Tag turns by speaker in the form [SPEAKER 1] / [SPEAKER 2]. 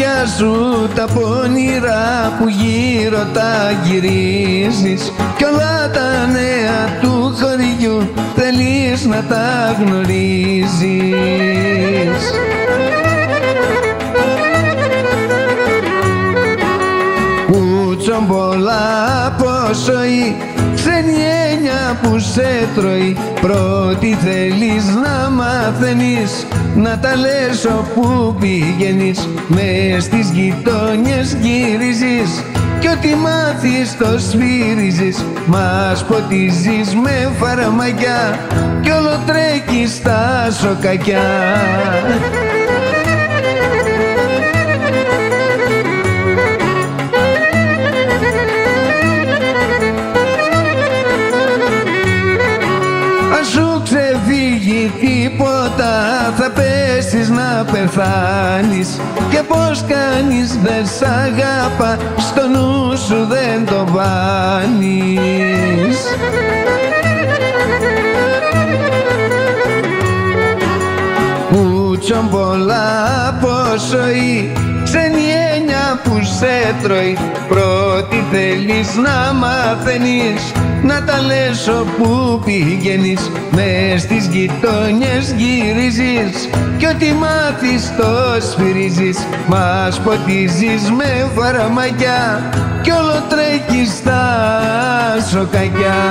[SPEAKER 1] μάτια σου τα πονηρά που γύρω τα γυρίζεις κι όλα τα νέα του χωριού θέλεις να τα γνωρίζεις. Κουτσομπολά πόσο η ξένη έννοια που σε τρώει, πρώτη θέλεις να μαθαίνεις, να τα λες όπου πηγαίνεις, μες στις γειτόνιες γυρίζεις κι ό,τι μάθεις το σφυρίζεις, μας ποτίζεις με φαρμακιά κι όλο τρέχεις στα σοκακιά. Τίποτα θα πέσεις να πεθάνεις και πως κανείς δεν σ' αγάπα, στο νου σου δεν το βάνεις. Κουτσομπολά πόσο η ξένη έννοια που σε τρώει, πρώτη θέλεις να μαθαίνεις, να τα λες όπου πηγαίνεις, μες στις γειτόνιες γυρίζεις κι ό,τι μάθεις το σφυρίζεις, μας ποτίζεις με φαρμακιά κι όλο τρέχεις στα σοκακιά.